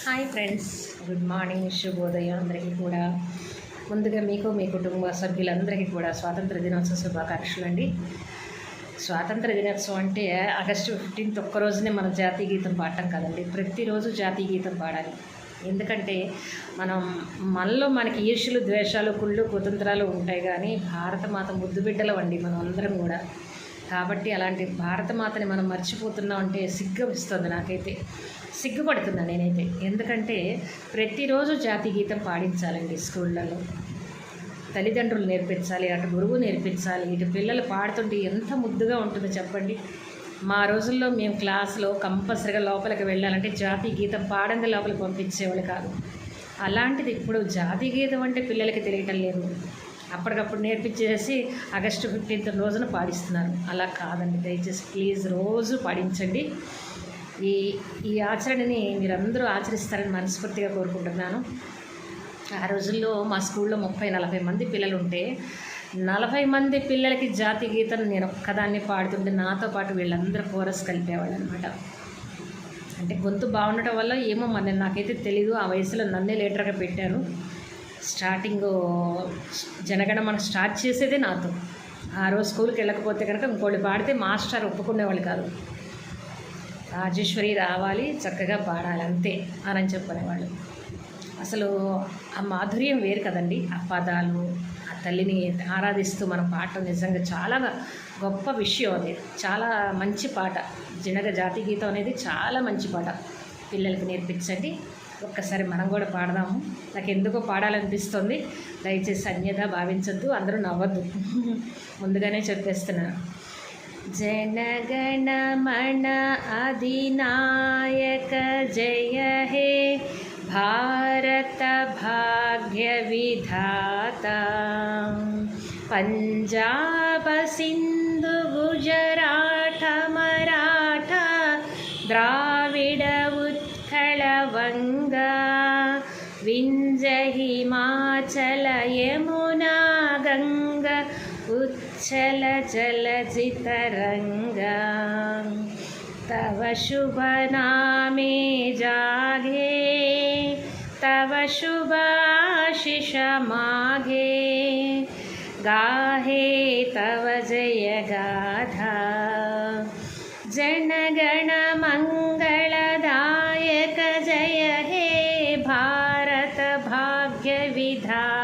Hi friends, good morning, శుభోదయం అందరికీ కూడా. ముందుగా మీకు మీ కుటుంబ సభ్యులందరికీ కూడా స్వాతంత్ర దినోత్సవ శుభాకాంక్షలు అండి. స్వాతంత్ర దినోత్సవం అంటే ఆగస్టు 15 ఒక్కరోజునే మన జాతీయ గీతం పాడటం కదండి, ప్రతిరోజు జాతీయ గీతం పాడాలి. ఎందుకంటే మనలో మనకి ఈర్ష్యలు, ద్వేషాలు, కుళ్ళు, కుతంత్రాలు ఉంటాయి, కానీ భారతమాత ముద్దు బిడ్డలు అండి మనం అందరం కూడా. కాబట్టి అలాంటి భారతమాతని మనం మర్చిపోతున్నాం అంటే సిగ్గుపిస్తుంది. నాకైతే సిగ్గుపడుతున్నాను నేనైతే. ఎందుకంటే ప్రతిరోజు జాతీయ గీతం పాడించాలండి స్కూళ్ళలో. తల్లిదండ్రులు నేర్పించాలి, అటు గురువు నేర్పించాలి, ఇటు పిల్లలు పాడుతుంటే ఎంత ముద్దుగా ఉంటుందో చెప్పండి. మా రోజుల్లో మేము క్లాసులో కంపల్సరిగా లోపలికి వెళ్ళాలంటే జాతీయ గీతం పాడంగా లోపలికి పంపించేవాళ్ళు కాదు. అలాంటిది ఇప్పుడు జాతీయ గీతం అంటే పిల్లలకి తెలియటం లేదు. అప్పటికప్పుడు నేర్పించేసి ఆగస్టు 15 రోజున పాడిస్తున్నారు. అలా కాదండి, దయచేసి ప్లీజ్ రోజు పాడించండి. ఈ ఆచరణని మీరందరూ ఆచరిస్తారని మనస్ఫూర్తిగా కోరుకుంటున్నాను. ఆ రోజుల్లో మా స్కూల్లో 30-40 మంది పిల్లలు ఉంటే 40 మంది పిల్లలకి జాతీయ గీతం నేను ఒక్కదాన్ని పాడుతుంటే నాతో పాటు వీళ్ళందరూ కోరస్ కలిపేవాళ్ళు అనమాట. అంటే గొంతు బాగుండటం వల్ల ఏమో నాకైతే తెలీదు. ఆ వయసులో నన్నే లీడర్గా పెట్టారు. స్టార్టింగ్ జనగణమన స్టార్ట్ చేసేదే నాతో. ఆ రోజు స్కూల్కి వెళ్ళకపోతే కనుక ఇంకోళ్ళు పాడితే మాస్టర్ ఒప్పుకునేవాళ్ళు కాదు. రాజేశ్వరి రావాలి, చక్కగా పాడాలి అంతే అని చెప్పనేవాళ్ళు. అసలు ఆ మాధుర్యం వేరు కదండి. ఆ పదాలు, ఆ తల్లిని ఆరాధిస్తూ మనం పాడటం నిజంగా చాలా గొప్ప విషయం. అది చాలా మంచి పాట. జాతీయ గీతం అనేది చాలా మంచి పాట. పిల్లలకి నేర్పించండి. ఒక్కసారి మనం కూడా పాడదాము. నాకు ఎందుకో పాడాలనిపిస్తుంది. దయచేసి అన్యదా భావించద్దు, అందరూ నవ్వద్దు. ముందుగానే చెప్పేస్తున్నాను. జనగణమన అధినాయక జయ హే భారత భాగ్య విధాత, పంజాబ సింధు గుజరాట మరాఠ ద్రావిడ ఉత్కళ వంగ వింధ్య హిమాచల యమునా గంగ ఉచ్చల జలజితరంగా, తవ శుభ నామే జాగే, తవ శుభ ఆశిష మాఘే, గాహే తవ జయ గాథా. जनगण मंगलदायक जय हे भारत भाग्य विधाता.